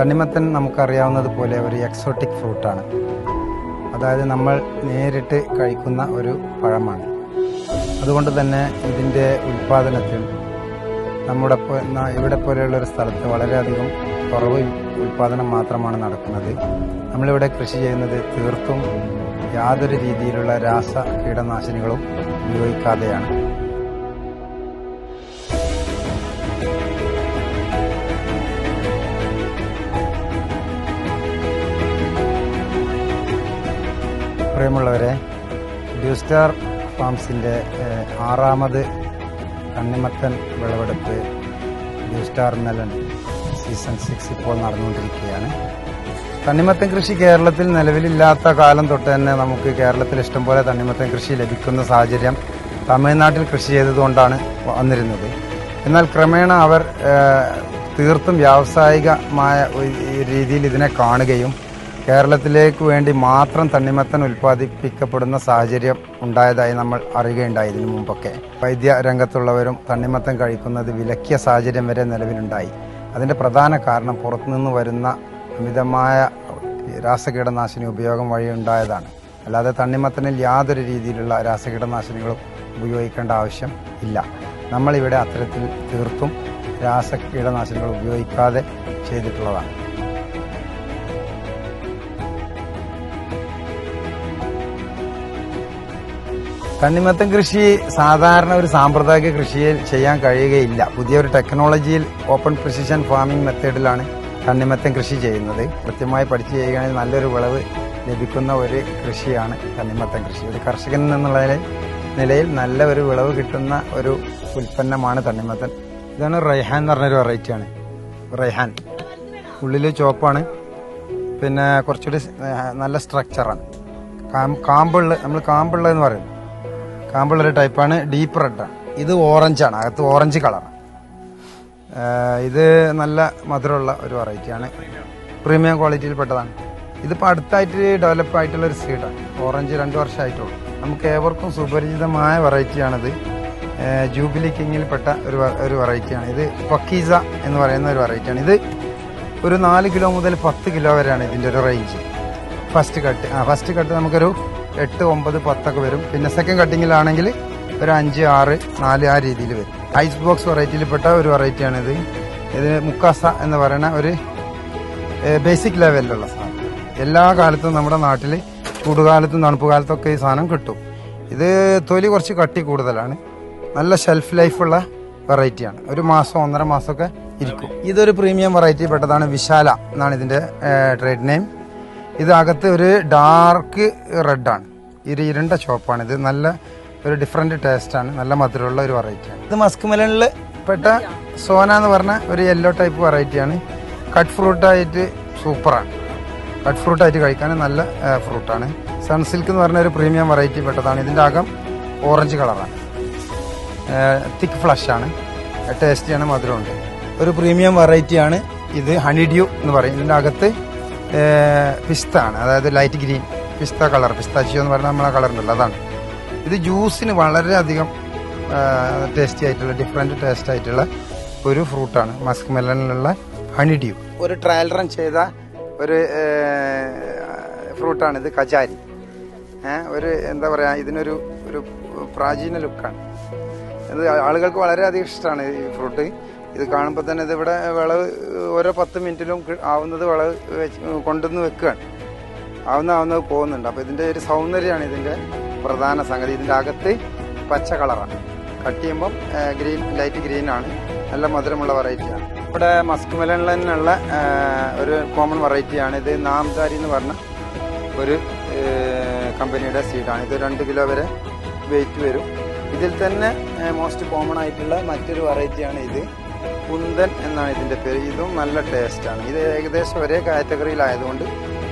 തണ്ണിമത്തൻ നമുക്കറിയാവുന്നതുപോലെ ഒരു എക്സോട്ടിക് ഫ്രൂട്ടാണ്. അതായത് നമ്മൾ നേരിട്ട് കഴിക്കുന്ന ഒരു പഴമാണ്. അതുകൊണ്ട് തന്നെ ഇതിൻ്റെ ഉൽപ്പാദനത്തിൽ നമ്മുടെ ഇവിടെ പോലെയുള്ളൊരു സ്ഥലത്ത് വളരെയധികം കുറവ് ഉൽപ്പാദനം മാത്രമാണ് നടക്കുന്നത്. നമ്മളിവിടെ കൃഷി ചെയ്യുന്നത് തീർത്തും യാതൊരു രീതിയിലുള്ള രാസ കീടനാശിനികളും ഉപയോഗിക്കാതെയാണ്. പ്രിയമുള്ളവരെ, ബ്യൂസ്റ്റാർ ഫാംസിൻ്റെ 6ാമത് തണ്ണിമത്തൻ വിളവെടുപ്പ് ബ്യൂസ്റ്റാർ മെലൺ സീസൺ 6 ഇപ്പോൾ നടന്നുകൊണ്ടിരിക്കുകയാണ്. തണ്ണിമത്തൻ കൃഷി കേരളത്തിൽ നിലവിലില്ലാത്ത കാലം തൊട്ട് തന്നെ നമുക്ക് കേരളത്തിൽ ഇഷ്ടംപോലെ തണ്ണിമത്തൻ കൃഷി ലഭിക്കുന്ന സാഹചര്യം തമിഴ്നാട്ടിൽ കൃഷി ചെയ്തതുകൊണ്ടാണ് വന്നിരുന്നത്. എന്നാൽ ക്രമേണ അവർ തീർത്തും വ്യാവസായികമായ രീതിയിൽ ഇതിനെ കാണുകയും കേരളത്തിലേക്ക് വേണ്ടി മാത്രം തണ്ണിമത്തൻ ഉൽപ്പാദിപ്പിക്കപ്പെടുന്ന സാഹചര്യം ഉണ്ടായതായി നമ്മൾ അറിയുകയുണ്ടായി. ഇതിനു മുമ്പൊക്കെ വൈദ്യ രംഗത്തുള്ളവരും തണ്ണിമത്തൻ കഴിക്കുന്നത് വിലക്കിയ സാഹചര്യം വരെ നിലവിലുണ്ടായി. അതിൻ്റെ പ്രധാന കാരണം പുറത്തുനിന്ന് വരുന്ന അമിതമായ രാസകീടനാശിനി ഉപയോഗം വഴി ഉണ്ടായതാണ്. അല്ലാതെ തണ്ണിമത്തനിൽ യാതൊരു രീതിയിലുള്ള രാസകീടനാശിനികളും ഉപയോഗിക്കേണ്ട ആവശ്യം ഇല്ല. നമ്മളിവിടെ അത്തരത്തിൽ തീർത്തും രാസകീടനാശിനികൾ ഉപയോഗിക്കാതെ ചെയ്തിട്ടുള്ളതാണ്. തണ്ണിമത്തൻ കൃഷി സാധാരണ ഒരു സാമ്പ്രദായിക കൃഷിയിൽ ചെയ്യാൻ കഴിയുകയില്ല. പുതിയൊരു ടെക്നോളജിയിൽ ഓപ്പൺ പ്രിസിഷൻ ഫാമിംഗ് മെത്തേഡിലാണ് തണ്ണിമത്തൻ കൃഷി ചെയ്യുന്നത്. കൃത്യമായി പഠിച്ചു ചെയ്യുകയാണെങ്കിൽ നല്ലൊരു വിളവ് ലഭിക്കുന്ന ഒരു കൃഷിയാണ് തണ്ണിമത്തൻ കൃഷി. ഒരു കർഷകൻ എന്നുള്ള നിലയിൽ നല്ല ഒരു വിളവ് കിട്ടുന്ന ഒരു ഉൽപ്പന്നമാണ് തണ്ണിമത്തൻ. ഇതാണ് റൈഹാൻ എന്ന് പറഞ്ഞൊരു വെറൈറ്റിയാണ്. റൈഹാൻ ഉള്ളിൽ ചുവപ്പാണ്, പിന്നെ കുറച്ചുകൂടി നല്ല സ്ട്രക്ചറാണ്. നമ്മൾ കാമ്പുള്ളതെന്ന് പറയുന്നത് കാമ്പുള്ളൊരു ടൈപ്പാണ്. ഡീപ്പ് റെഡാണ്. ഇത് ഓറഞ്ചാണ്, അകത്ത് ഓറഞ്ച് കളറാണ്. ഇത് നല്ല മധുരമുള്ള ഒരു വെറൈറ്റിയാണ്. പ്രീമിയം ക്വാളിറ്റിയിൽപ്പെട്ടതാണ്. ഇതിപ്പോൾ അടുത്തായിട്ട് ഡെവലപ്പ് ആയിട്ടുള്ള ഒരു സീഡാണ്. ഓറഞ്ച് 2 വർഷമായിട്ടുള്ളൂ. നമുക്ക് ഏവർക്കും സുപരിചിതമായ വെറൈറ്റിയാണിത്. ജൂബിലി കിങ്ങിൽപ്പെട്ട ഒരു വെറൈറ്റിയാണ്. ഇത് പക്കീസ എന്ന് പറയുന്ന ഒരു വെറൈറ്റിയാണ്. ഇത് ഒരു 4 കിലോ മുതൽ 10 കിലോ വരെയാണ് ഇതിൻ്റെ ഒരു റേഞ്ച്. ഫസ്റ്റ് കട്ട് നമുക്കൊരു 8, 9, 10 ഒക്കെ വരും. പിന്നെ സെക്കൻഡ് കട്ടിങ്ങിലാണെങ്കിൽ ഒരു 5, 6, 4 ആ രീതിയിൽ വരും. ഐസ് ബോക്സ് വെറൈറ്റിയിൽപ്പെട്ട ഒരു വെറൈറ്റിയാണിത്. ഇത് മുക്കാസ എന്ന് പറയുന്ന ഒരു ബേസിക് ലെവലിലുള്ള സാധനം. എല്ലാ കാലത്തും നമ്മുടെ നാട്ടിൽ ചൂടുകാലത്തും തണുപ്പ് കാലത്തൊക്കെ ഈ സാധനം കിട്ടും. ഇത് തൊലി കുറച്ച് കട്ടി കൂടുതലാണ്. നല്ല ഷെൽഫ് ലൈഫുള്ള വെറൈറ്റിയാണ്. ഒരു മാസം 1.5 മാസമൊക്കെ ഇരിക്കും. ഇതൊരു പ്രീമിയം വെറൈറ്റി പെട്ടതാണ്. വിശാല എന്നാണ് ഇതിൻ്റെ ട്രേഡ് നെയിം. ഇത് അകത്ത് ഒരു ഡാർക്ക് റെഡാണ്, ഇരുണ്ട ചുവപ്പാണ്. ഇത് നല്ല ഒരു ഡിഫറെൻറ്റ് ടേസ്റ്റാണ്. നല്ല മധുരമുള്ള ഒരു വെറൈറ്റിയാണ്. ഇത് മസ്ക് മെലണിൽ പെട്ട സോന എന്ന് പറഞ്ഞ ഒരു യെല്ലോ ടൈപ്പ് വെറൈറ്റിയാണ്. കട്ട് ഫ്രൂട്ടായിട്ട് സൂപ്പറാണ്. കട്ട് ഫ്രൂട്ടായിട്ട് കഴിക്കാൻ നല്ല ഫ്രൂട്ടാണ്. സൺസിൽക്ക് എന്ന് പറഞ്ഞ ഒരു പ്രീമിയം വെറൈറ്റി പെട്ടതാണ്. ഇതിൻ്റെ അകം ഓറഞ്ച് കളറാണ്. തിക്ക് ഫ്ലഷാണ്, ടേസ്റ്റിയാണ്, മധുരമുണ്ട്. ഒരു പ്രീമിയം വെറൈറ്റിയാണ് ഇത്. ഹണി ഡ്യൂ എന്ന് പറയും. ഇതിൻ്റെ അകത്ത് പിസ്ത ആണ്, അതായത് ലൈറ്റ് ഗ്രീൻ പിസ്ത കളർ. പിസ്താച്ചിയോ എന്ന് പറഞ്ഞാൽ നമ്മളെ കളർ ഉണ്ടല്ലോ, അതാണ്. ഇത് ജ്യൂസിന് വളരെയധികം ടേസ്റ്റി ആയിട്ടുള്ള ഡിഫറെൻറ്റ് ടേസ്റ്റ് ആയിട്ടുള്ള ഒരു ഫ്രൂട്ടാണ് മസ്ക് മെലണിലുള്ള ഹണി ഡ്യൂ. ഒരു ട്രയൽ റൺ ചെയ്ത ഒരു ഫ്രൂട്ടാണിത്. കജാരി ഒരു എന്താ പറയുക, ഇതിനൊരു പ്രാചീന ലുക്കാണ്. ഇത് ആളുകൾക്ക് വളരെയധികം ഇഷ്ടമാണ് ഈ ഫ്രൂട്ട്. ഇത് കാണുമ്പോൾ തന്നെ ഇതിവിടെ വിളവ് ഓരോ 10 മിനിറ്റിലും ആവുന്നത് വിളവ് കൊണ്ടുവന്ന് വെക്കുകയാണ്. ആവുന്നത് പോകുന്നുണ്ട്. അപ്പോൾ ഇതിൻ്റെ ഒരു സൗന്ദര്യമാണ് ഇതിൻ്റെ പ്രധാന സംഗതി. ഇതിൻ്റെ അകത്ത് പച്ച കളറാണ്. കട്ട് ചെയ്യുമ്പം ലൈറ്റ് ഗ്രീനാണ്. നല്ല മധുരമുള്ള വെറൈറ്റിയാണ്. ഇവിടെ മസ്ക് മെലണിലുള്ള ഒരു കോമൺ വെറൈറ്റിയാണ് ഇത്. നാംദാരി എന്ന് പറഞ്ഞ ഒരു കമ്പനിയുടെ സീഡാണ്. ഇത് 2 കിലോ വരെ വെയിറ്റ് വരും. ഇതിൽ തന്നെ മോസ്റ്റ് കോമൺ ആയിട്ടുള്ള മറ്റൊരു വെറൈറ്റിയാണ് ഇത്. കുന്തൻ എന്നാണ് ഇതിൻ്റെ പേര്. ഇതും നല്ല ടേസ്റ്റാണ്. ഇത് ഏകദേശം ഒരേ കാറ്റഗറിയിലായതുകൊണ്ട്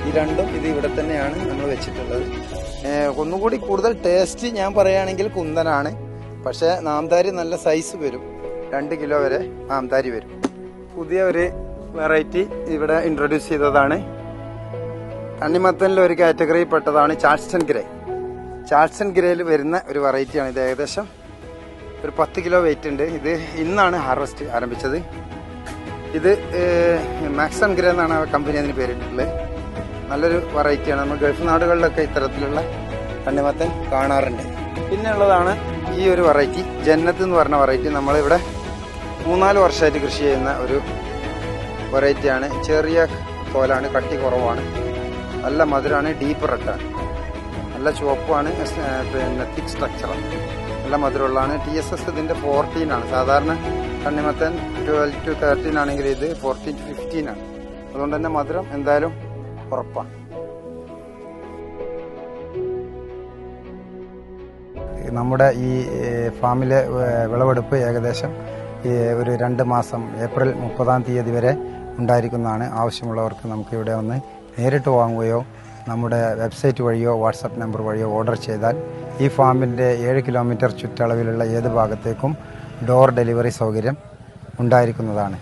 ഈ രണ്ടും ഇത് ഇവിടെ തന്നെയാണ് നമ്മൾ വെച്ചിട്ടുള്ളത്. ഒന്നുകൂടി കൂടുതൽ ടേസ്റ്റ് ഞാൻ പറയുകയാണെങ്കിൽ കുന്തനാണ്. പക്ഷേ നാംദാരി നല്ല സൈസ് വരും. 2 കിലോ വരെ നാംദാരി വരും. പുതിയ ഒരു വെറൈറ്റി ഇവിടെ ഇൻട്രൊഡ്യൂസ് ചെയ്തതാണ്. തണ്ണിമത്തനിലെ ഒരു കാറ്റഗറിയിൽ പെട്ടതാണ് ചാൾസ്റ്റൺ ഗ്രേ. ചാൾസ്റ്റൺ ഗ്രേയിൽ വരുന്ന ഒരു വെറൈറ്റിയാണ് ഇത്. ഏകദേശം ഒരു 10 കിലോ വെയിറ്റ് ഉണ്ട്. ഇത് ഇന്നാണ് ഹാർവെസ്റ്റ് ആരംഭിച്ചത്. ഇത് മാക്സൺ ഗ്രേ എന്നാണ് ആ കമ്പനി അതിന് പേരിട്ടിട്ടുള്ളത്. നല്ലൊരു വെറൈറ്റിയാണ്. നമ്മൾ ഗൾഫ് നാടുകളിലൊക്കെ ഇത്തരത്തിലുള്ള തണ്ണിമത്തൻ കാണാറുണ്ട്. പിന്നെ ഉള്ളതാണ് ഈ ഒരു വെറൈറ്റി, ജന്നത്ത് എന്ന് പറഞ്ഞ വെറൈറ്റി. നമ്മളിവിടെ 3-4 വർഷമായിട്ട് കൃഷി ചെയ്യുന്ന ഒരു വെറൈറ്റിയാണ്. ചെറിയ തോലാണ്, കട്ടി കുറവാണ്, നല്ല മധുരമാണ്, ഡീപ്പ് റെഡാണ്, നല്ല ചുവപ്പാണ്, പിന്നെ തിക് സ്ട്രക്ചറാണ്, നല്ല മധുരമുള്ളതാണ്. TSS ഇതിൻ്റെ 14 ആണ്. സാധാരണ തണ്ണിമത്തൻ 12 to 13 ആണെങ്കിൽ ഇത് 14 to 15 ആണ്. അതുകൊണ്ട് തന്നെ മധുരം എന്തായാലും ഉറപ്പാണ്. നമ്മുടെ ഈ ഫാമിലെ വിളവെടുപ്പ് ഏകദേശം ഒരു 2 മാസം ഏപ്രിൽ 30-ാം തീയതി വരെ ഉണ്ടായിരിക്കുന്നതാണ്. ആവശ്യമുള്ളവർക്ക് നമുക്ക് ഇവിടെ വന്ന് നേരിട്ട് വാങ്ങുകയോ നമ്മുടെ വെബ്സൈറ്റ് വഴിയോ വാട്സപ്പ് നമ്പർ വഴിയോ ഓർഡർ ചെയ്താൽ ഈ ഫാമിൻ്റെ 7 കിലോമീറ്റർ ചുറ്റളവിലുള്ള ഏത് ഭാഗത്തേക്കും ഡോർ ഡെലിവറി സൗകര്യം ഉണ്ടായിരിക്കുന്നതാണ്.